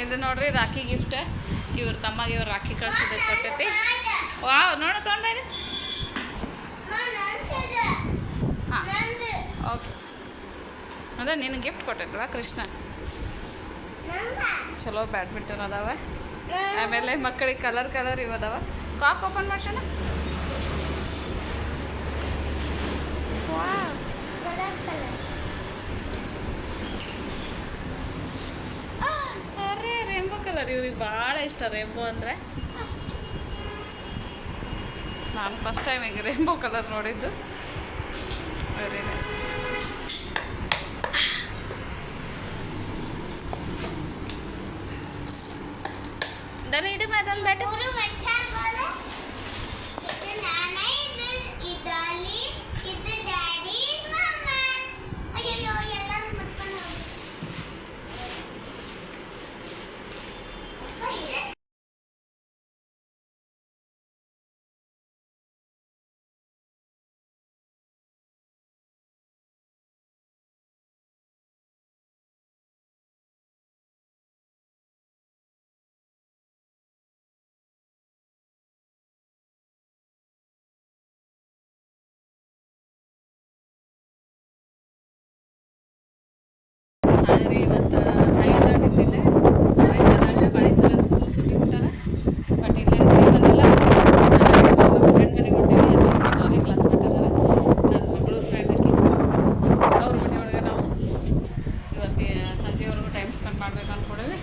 ಇದು ನೋಡ್ರಿ ರಾಖಿ ಗಿಫ್ಟ್. ಇವ್ರ ತಮ್ಮಗೆ ಇವ್ರು ರಾಖಿ ಕಳ್ಸೋದಕ್ಕೆ ಕೊಟ್ಟೈತಿ. ವಾವ್, ನೋಡು ತೊಗೊಂಡ್ಬೈರಿ. ಹಾಂ, ಓಕೆ. ಅದೇ ನಿನಗೆ ಗಿಫ್ಟ್ ಕೊಟ್ಟೈತಲ್ಲ ಕೃಷ್ಣ. ಚಲೋ ಬ್ಯಾಡ್ಮಿಂಟನ್ ಅದಾವ. ಆಮೇಲೆ ಮಕ್ಕಳಿಗೆ ಕಲರ್ ಇವು ಅದಾವ. ಕಾಕ್ ಓಪನ್ ಮಾಡ್ಸೋಣ. ಅರೆ ರೇಂಬೋ ಕಲರ್ ಇವ್ರಿಗೆ ಭಾಳ ಇಷ್ಟ. ರೇಂಬೋ ಅಂದರೆ ನಾನು ಫಸ್ಟ್ ಟೈಮ್ ಈಗ ರೇಂಬೋ ಕಲರ್ ನೋಡಿದ್ದು. Very nice. दादा इधर मैदान बैठे पूरा अच्छा वाला इधर नाना इधर इदाली इधर डैडी मम्मा अಯ್ಯೋ ಎಲ್ಲ ಮತ್ಕೊಂಡು ಆದರೆ ಇವತ್ತು ಹೈ ಅಲರ್ಟ್ ಇದ್ದಿಲ್ಲ. ಆರೆಂಜ್ ಅಲರ್ಟ್ ಮಳೆ ಸಲ ಸ್ಕೂಲ್ ಸುಟ್ಟಿ ಬಿಟ್ಟಾರ. ಬಟ್ ಇಲ್ಲಿ ಮಳೆ ಬಂದಿಲ್ಲ. ಫ್ರೆಂಡ್ ಮನೆಗೆ ಹೊಂಟೇವಿ. ಎಲ್ಲ ಡಾಲಿ ಕ್ಲಾಸ್ ಬಿಟ್ಟಿದ್ದಾರೆ. ನನ್ನ ಮಗಳು ಫ್ರೆಂಡ್ ಆಕಿ. ಅವ್ರ ಮನೆಯೊಳಗೆ ನಾವು ಇವತ್ತು ಸಂಜೆವರೆಗೂ ಟೈಮ್ ಸ್ಪೆಂಡ್ ಮಾಡ್ಬೇಕು ಅಂದ್ಕೊಂಡೇವಿ.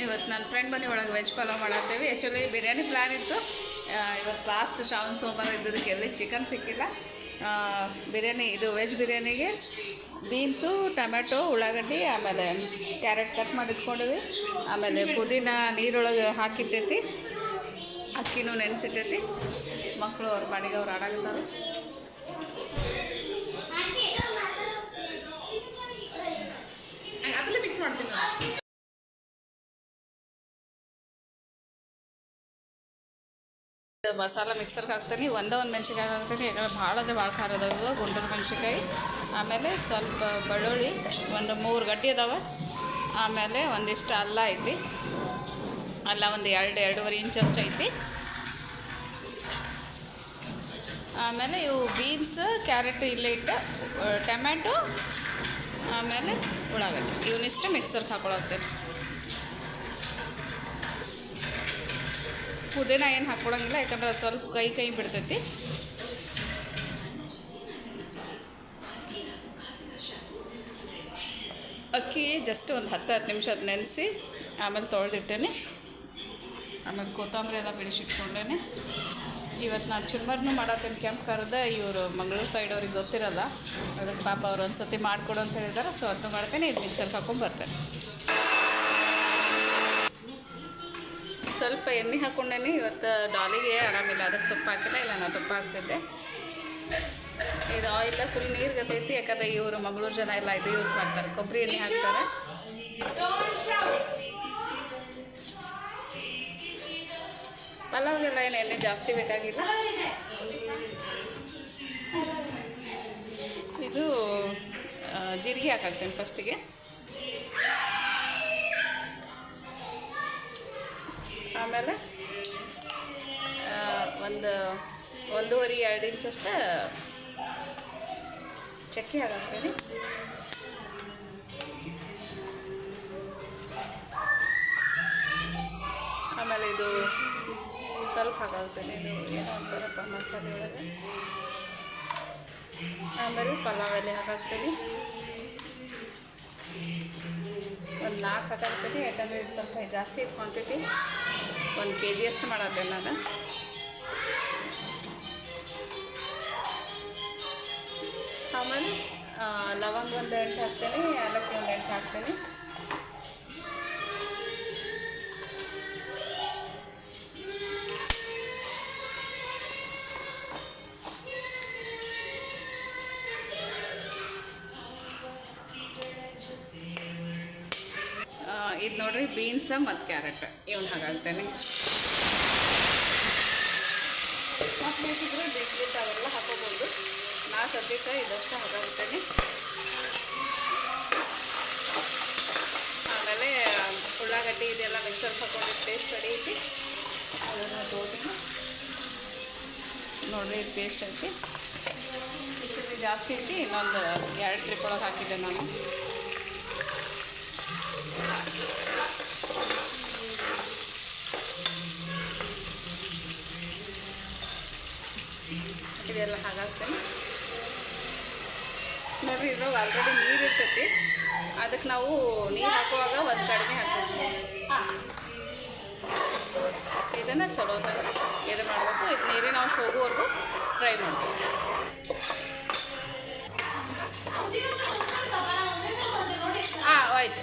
ಇವತ್ತು ನನ್ನ ಫ್ರೆಂಡ್ ಮನೆ ಒಳಗೆ ವೆಜ್ ಪಲಾವ್ ಮಾಡತ್ತೇವೆ. ಆ್ಯಕ್ಚುಲಿ ಬಿರಿಯಾನಿ ಪ್ಲ್ಯಾನ್ ಇತ್ತು. ಇವತ್ತು ಲಾಸ್ಟ್ ಶ್ರಾವಣ ಸೋಮವಾರ ಇದ್ದದಕ್ಕೆ ಎಲ್ಲಿ ಚಿಕನ್ ಸಿಕ್ಕಿಲ್ಲ. ಬಿರಿಯಾನಿ ಇದು ವೆಜ್ ಬಿರಿಯಾನಿಗೆ ಬೀನ್ಸು, ಟೊಮೆಟೊ, ಉಳ್ಳಾಗಡ್ಡಿ, ಆಮೇಲೆ ಕ್ಯಾರೆಟ್ ಕಟ್ ಮಾಡಿ ಇಟ್ಕೊಂಡಿವಿ. ಆಮೇಲೆ ಪುದೀನ ನೀರೊಳಗೆ ಹಾಕಿಟ್ಟೈತಿ. ಅಕ್ಕಿನೂ ನೆನೆಸಿಟ್ಟೈತಿ. ಮಕ್ಕಳು ಅವ್ರ ಪಾಡಿಗೆ ಅವ್ರು ಆಡಾಕತ್ತಾರೆ. ಅದರಲ್ಲಿ ಮಿಕ್ಸ್ ಮಾಡ್ತೀನಿ. ಮಸಾಲ ಮಿಕ್ಸರ್ಗೆ ಹಾಕ್ತೀನಿ. ಒಂದು ಮೆಣ್ಸಿನ್ಕಾಯಿ ಹಾಕ್ತೀನಿ. ಯಾಕಂದ್ರೆ ಭಾಳ ಖಾರ ಅದಾವೆ ಗುಂಟೂರು ಮೆಣ್ಸಿನ್ಕಾಯಿ. ಆಮೇಲೆ ಸ್ವಲ್ಪ ಬೆಳ್ಳುಳ್ಳಿ, ಒಂದು 3 ಗಡ್ಡೆ ಅದಾವೆ. ಆಮೇಲೆ ಒಂದಿಷ್ಟು ಅಲ್ಲ ಐತಿ. ಅಲ್ಲ ಒಂದು 2-2.5 ಇಂಚಷ್ಟು ಐತಿ. ಆಮೇಲೆ ಇವು ಬೀನ್ಸ್, ಕ್ಯಾರೆಟ್ ಇಲ್ಲೇ ಇಟ್ಟು, ಟೊಮ್ಯಾಟೊ, ಆಮೇಲೆ ಉಳ್ಳಾಗಡ್ಡಿ ಇವನ್ನಿಷ್ಟು ಮಿಕ್ಸರ್ಗೆ ಹಾಕೊಳತ್ತೇನೆ. ಪುದೀನ ಏನು ಹಾಕ್ಕೊಳಂಗಿಲ್ಲ, ಯಾಕಂದ್ರೆ ಸ್ವಲ್ಪ ಕೈ ಬಿಡ್ತೈತಿ. ಅಕ್ಕಿ ಜಸ್ಟ್ ಒಂದು 10 ನಿಮಿಷ ಅದು ನೆನೆಸಿ ಆಮೇಲೆ ತೊಳೆದಿಟ್ಟೇನೆ. ಆಮೇಲೆ ಕೊತ್ತಂಬರಿ ಎಲ್ಲ ಬಿಡಿಸಿಟ್ಕೊಂಡೇನೆ. ಇವತ್ತು ನಾನು ಚುರ್ಮರ್ನೂ ಮಾಡತ್ತೇನೆ ಕೆಂಪು ಖಾರದ. ಇವರು ಮಂಗಳೂರು ಸೈಡ್ ಅವ್ರಿಗೆ ಗೊತ್ತಿರಲ್ಲ. ಅದಕ್ಕೆ ಪಾಪ ಅವ್ರು ಒಂದು ಸತಿ ಮಾಡಿಕೊಡು ಅಂತ ಹೇಳಿದಾರೆ. ಸೊ ಅದನ್ನು ಮಾಡ್ತೇನೆ. ಇದು ಮಿಕ್ಸರ್ಗೆ ಹಾಕೊಂಡ್ಬರ್ತೇನೆ. ಸ್ವಲ್ಪ ಎಣ್ಣೆ ಹಾಕ್ಕೊಂಡೇನೆ. ಇವತ್ತು ಡಾಲಿಗೆ ಆರಾಮಿಲ್ಲ, ಅದಕ್ಕೆ ತುಪ್ಪ ಹಾಕಿಲ್ಲ. ಇಲ್ಲ ನಾನು ತುಪ್ಪ ಹಾಕ್ತಿದ್ದೆ. ಇದು ಆಯಿಲ್ ಫುಲ್ ನೀರು ಗತೈತಿ. ಯಾಕಂದರೆ ಇವರು ಮಂಗಳೂರು ಜನ ಎಲ್ಲ ಇದು ಯೂಸ್ ಮಾಡ್ತಾರೆ, ಕೊಬ್ಬರಿ ಎಣ್ಣೆ ಹಾಕ್ತಾರೆ. ಪಲಾವ್ಗೆಲ್ಲ ಏನು ಎಣ್ಣೆ ಜಾಸ್ತಿ ಬೇಕಾಗಿಲ್ಲ. ಇದು ಜೀರಿಗೆ ಹಾಕಾಕ್ತೇನೆ ಫಸ್ಟಿಗೆ. ಆಮೇಲೆ 1-1.5-2 ಇಂಚಷ್ಟು ಚಕ್ಕೆ ಹಾಕ್ತೀನಿ. ಆಮೇಲೆ ಇದು ಸ್ವಲ್ಪ ಹಾಕಾಗ್ತೀನಿ. ಇದು ಏನೋ ಅಂತಾರಪ್ಪ ಮಸಾಲೆ ಒಳಗೆ. ಆಮೇಲೆ ಪಲಾವ್ ಎಲೆ ಹಾಕಾಗ್ತೀನಿ. ಒಂದು 4 ಹಾಕಾಗ್ತೀನಿ. ಯಾಕಂದರೆ ಇದು ಸ್ವಲ್ಪ ಜಾಸ್ತಿ ಕ್ವಾಂಟಿಟಿ, 1 kg ಅಷ್ಟು ಮಾಡತ್ತೇನೆ ನಾನು. ಆಮೇಲೆ ಲವಂಗ ಒಂದು 8 ಹಾಕ್ತೀನಿ. ಏಲಕ್ಕಿ ಒಂದು 8 ಹಾಕ್ತೀನಿ. ಇದು ನೋಡ್ರಿ ಬೀನ್ಸ್ ಮತ್ತು ಕ್ಯಾರೆಟ್ ಇವನ್ನ ಹಾಕಾಗ್ತೇನೆ. ಮತ್ತು ಬೇಕಿದ್ರೆ ಬಿಸ್ಕಿಟ್ ಅವೆಲ್ಲ ಹಾಕೋಬೋದು. ನಾ ಸದ್ಯ ಸದ್ಯಕ್ಕೆ ಇದಷ್ಟು ಹಾಕಾಗುತ್ತೇನೆ. ಆಮೇಲೆ ಉಳ್ಳಾಗಡ್ಡಿ ಇದೆಲ್ಲ ಮಿಕ್ಸರ್ ಹಾಕೊಂಡಿದ್ದು ಪೇಸ್ಟ್ ರೆಡಿ ಐತಿ, ಅದನ್ನು ತೊಗೊತೀನಿ. ನೋಡಿರಿ ಇದು ಪೇಸ್ಟ್ ಐತಿ, ಜಾಸ್ತಿ ಐತಿ, ಇನ್ನೊಂದು 2 ಟ್ರಿಪ್ ಒಳಗೆ ಹಾಕಿದ್ದೆ ನಾನು. ಇದೆಲ್ಲ ಹಾಗಾಗ್ತೇನೆ. ನೋಡಿರಿ ಇದ್ರಾಗ ಆಲ್ರೆಡಿ ನೀರು ಇರ್ತೈತಿ, ಅದಕ್ಕೆ ನಾವು ನೀರು ಹಾಕುವಾಗ ಒಂದು ಕಡಿಮೆ ಹಾಕ್ತೀವಿ. ಇದನ್ನು ಚಲೋ ಇದು ಮಾಡಬೇಕು. ಇದು ನೀರಿನ ಅಂಶ ಹೋಗುವವರೆಗೂ ಫ್ರೈ ಮಾಡಬೇಕು. ಆಯ್ತು.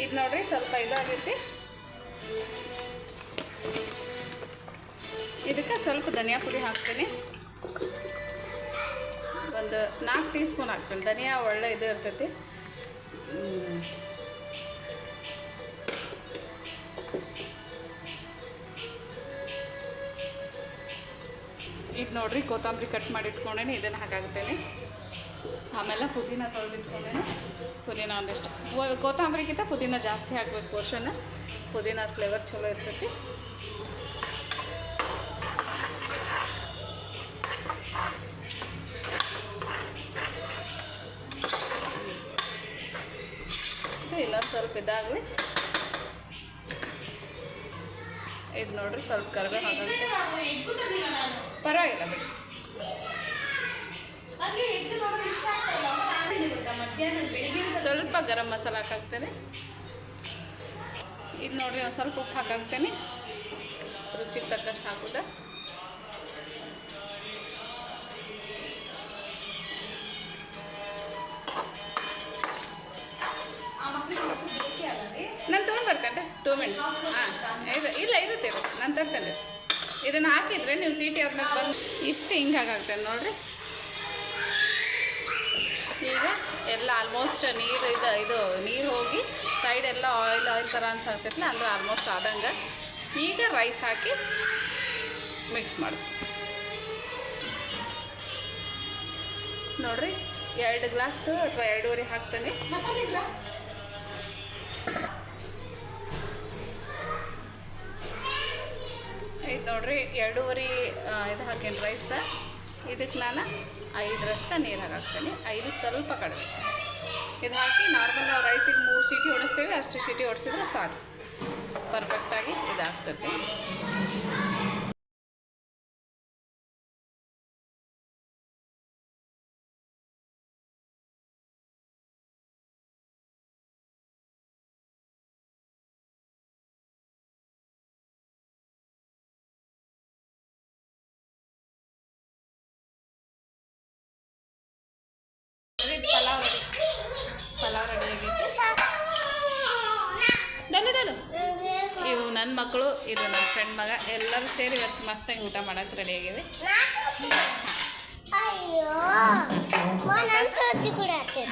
ಇದು ನೋಡಿರಿ ಸ್ವಲ್ಪ ಇದಾಗೈತಿ. ಇದಕ್ಕೆ ಸ್ವಲ್ಪ ಧನಿಯಾ ಪುಡಿ ಹಾಕ್ತೀನಿ, ಒಂದು 4 ಟೀ ಸ್ಪೂನ್ ಹಾಕ್ತೀನಿ. ಧನಿಯಾ ಒಳ್ಳೆ ಇದು ಇರ್ತೈತಿ. ಇದು ನೋಡಿರಿ ಕೊತ್ತಂಬರಿ ಕಟ್ ಮಾಡಿ ಇಟ್ಕೊಂಡೇನೆ, ಇದನ್ನು ಹಾಕಾಗುತ್ತೇನೆ. ಆಮೇಲೆ ಪುದೀನ ತೊಳೆದಿಟ್ಕೊಂಡೇನೆ, ಪುದೀನ ಒಂದಿಷ್ಟು. ಕೊತ್ತಂಬರಿಗಿಂತ ಪುದೀನ ಜಾಸ್ತಿ ಹಾಕ್ಬೇಕು ಪೋರ್ಷನ್, ಪುದೀನ ಫ್ಲೇವರ್ ಚಲೋ ಇರ್ತೈತಿ. ಇನ್ನೊಂದು ಸ್ವಲ್ಪ ಇದಾಗಲಿ. ಇದು ನೋಡ್ರಿ ಸ್ವಲ್ಪ ಕರಿಬೇವು ಹಾಕುತ್ತೆ, ಪರವಾಗಿಲ್ಲ ಬಿಡಿ. ಸ್ವಲ್ಪ ಗರಂ ಮಸಾಲ ಹಾಕಾಕ್ತೇನೆ. ಇದು ನೋಡ್ರಿ ಒಂದು ಸ್ವಲ್ಪ ಉಪ್ಪು ಹಾಕಾಕ್ತೇನೆ, ರುಚಿಗೆ ತಕ್ಕಷ್ಟು ಹಾಕುದ. ನಾನು ತೊಗೊಂಡು ಬರ್ತೇನೆ 2 ಮಿನಿಟ್ಸ್. ಇಲ್ಲ ಇರುತ್ತೆ, ನಾನು ತರ್ತೇನೆ. ಇದನ್ನು ಹಾಕಿದರೆ ನೀವು ಸೀಟಿ ಆದ್ಮೇಲೆ ಬಂದು ಇಷ್ಟು ಹಿಂಗೆ ಹಾಕಾಗ್ತೇನೆ ನೋಡಿರಿ. ಈಗ ಎಲ್ಲ ಆಲ್ಮೋಸ್ಟ್ ಇದು ನೀರು ಹೋಗಿ ಸೈಡ್ ಎಲ್ಲ ಆಯಿಲ್ ಥರ ಅನ್ಸಾಗ್ತೈತಿಲ್ಲ, ಅಂದ್ರೆ ಆಲ್ಮೋಸ್ಟ್ ಆದಂಗೆ. ಈಗ ರೈಸ್ ಹಾಕಿ ಮಿಕ್ಸ್ ಮಾಡಿ ನೋಡಿರಿ. 2 ಗ್ಲಾಸ್ ಅಥವಾ 2.5 ಹಾಕ್ತೇನೆ. ಇದು ನೋಡಿರಿ 2.5 ಇದು ಹಾಕೇನಿ ರೈಸ್. ಇದಕ್ಕೆ ನಾನು 5ರಷ್ಟು ನೀರು ಹಾಕಾಕ್ತೇನೆ, 5ಕ್ಕೆ ಸ್ವಲ್ಪ ಕಡಿಮೆ. ಇದು ಹಾಕಿ ನಾರ್ಮಲ್ ನಾವು ರೈಸಿಗೆ 3 ಸೀಟಿ ಹೊಡಿಸ್ತೇವೆ, ಅಷ್ಟು ಸೀಟಿ ಹೊಡಿಸಿದ್ರೆ ಸಾಕು, ಪರ್ಫೆಕ್ಟಾಗಿ ಇದಾಗ್ತದೆ. ಪಲಾವ್ ರೆಡಿ ಆಗೈತೆ. ಇವು ನನ್ನ ಮಕ್ಕಳು, ಇದು ನನ್ನ ಫ್ರೆಂಡ್ ಮಗ, ಎಲ್ಲರೂ ಸೇರಿ ಇವತ್ತು ಮಸ್ತಾಗಿ ಊಟ ಮಾಡೋಕ್ಕೆ ರೆಡಿ ಆಗಿವೆ.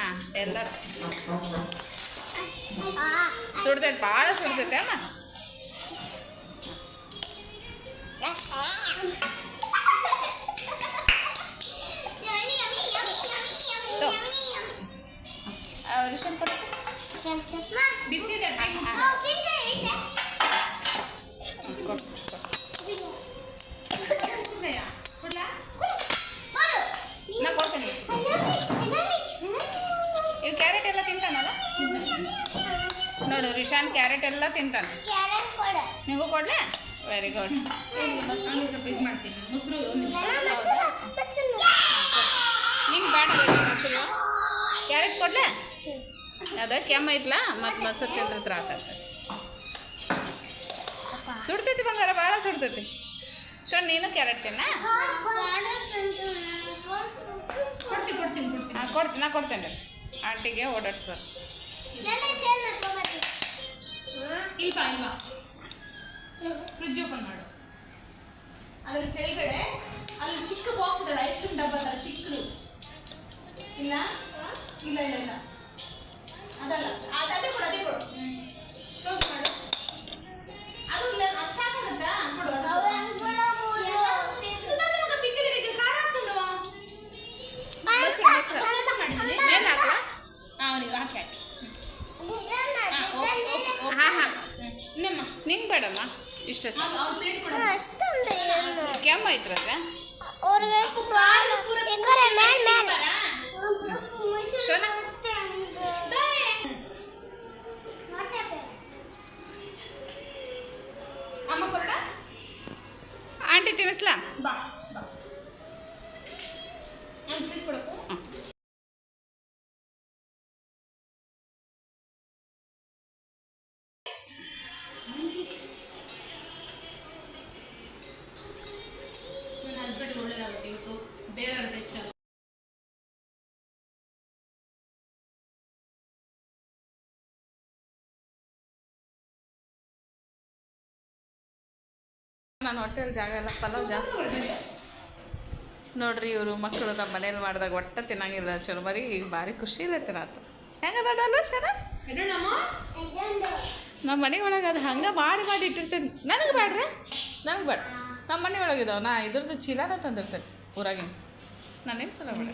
ಹಾಂ ಎಲ್ಲರೂ ಸುಡ್ತೈತೆ, ಭಾಳ ಸುಡ್ತೈತೆ ಅಮ್ಮ. ರಿಷನ್ ಕೊಡು, ಬಿಸಿ ಇದೆ. ನಾ ಕೊಡ್ತೇನೆ. ಇವು ಕ್ಯಾರೆಟ್ ಎಲ್ಲ ತಿಂತಾನಲ್ಲ ನೋಡು, ರಿಷಾನ್ ಕ್ಯಾರೆಟ್ ಎಲ್ಲ ತಿಂತಾನೆ. ನಿಮಗೂ ಕೊಡ್ಲಾ? Very good. ಇದು ಮಾಡ್ತೀನಿ ಮೊಸರು, ಹಿಂಗೆ ಬೇಡ ಮೊಸರು. ಕ್ಯಾರೆಟ್ ಕೊಡ್ಲಾ? ಅದ ಕೆಮ್ಮ ಐತ್ಲಾ, ಮತ್ತು ಮೊಸರು ತಿಂದ್ರೆ ತ್ರಾಸ ಆಗ್ತದೆ. ಸುಡ್ತೈತಿ ಬಂಗಾರ, ಭಾಳ ಸುಡ್ತೈತಿ. ಶೋನ್ ನೀನು ಕ್ಯಾರೆಟ್ ತಿನ್ನ. ಕೊಡ್ತೀನಿ, ನಾ ಕೊಡ್ತೇನೆ ರೀ ಆಂಟಿಗೆ ಓಡಾಡ್ಸ್ಬಾರ್ದು. ಇಲ್ಲ ಫ್ರಿಜ್ ಓಪನ್ ಮಾಡು. ಅದ್ರ ಕೆಳಗಡೆ ಅಲ್ಲಿ ಚಿಕ್ಕ ಬಾಕ್ಸ್ ಇದೆ, ಐಸ್ ಕ್ರೀಮ್ ಡಬ್ಬ ಥರ ಚಿಕ್ಕದು. ಇಲ್ಲ ಇಲ್ಲ ಇಲ್ಲ ಇಲ್ಲ ಅದಲ್ಲ, ಅದೇ ಕೊಡು, ಅದೇ ಕೊಡು. ಕ್ಲೋಸ್ ಮಾಡು. ಅದು ಇಲ್ಲ, ಅದು ಸಾಕಾಗುತ್ತಾ? ಕೊಡು. ಬೇಡಮ್ಮ ಇಷ್ಟೇ ಸಾಕು. ಅಷ್ಟೊಂದು ಏನು ಕೆಮ್ಮ ಐತ್ರತ್ತೆ ಅವ್ರಿಗೆ ಎಷ್ಟು ಎಕರೆ ಮೇಲೆ ಆಂಟಿ ತಿನ್ನಿಸ್ಲಾ? ನಾನು ಹೊಟ್ಟೆಲಿ ಜಾಗ ಎಲ್ಲ ಪಲಾವ್ ಜಾಸ್ತಿ ನೋಡ್ರಿ. ಇವರು ಮಕ್ಕಳು ನಮ್ಮ ಮನೇಲಿ ಮಾಡಿದಾಗ ಒಟ್ಟ ತಿನ್ನಂಗಿಲ್ಲ ಚಲೋ ಬರೀ ಈಗ ಭಾರಿ ಖುಷಿ ಇಲ್ಲ ತಿನ್ನತ್ತ. ಹೆಂಗೆ ದೊಡ್ಡಲ್ಲ ಶನ ನಮ್ಮ ಮನೆ ಒಳಗೆ ಅದು ಹಂಗೆ ಮಾಡಿ ಇಟ್ಟಿರ್ತೇನೆ. ನನಗೆ ಬೇಡ್ರಿ, ನನಗೆ ಬೇಡ. ನಮ್ಮ ಮನೆ ಒಳಗಿದಾವೆ. ನಾ ಇದ್ರದ್ದು ಚೀಲನ ತಂದಿರ್ತೇನೆ ಊರಾಗಿನ. ನಾನೇನು ಸಲ ಬೇಡ.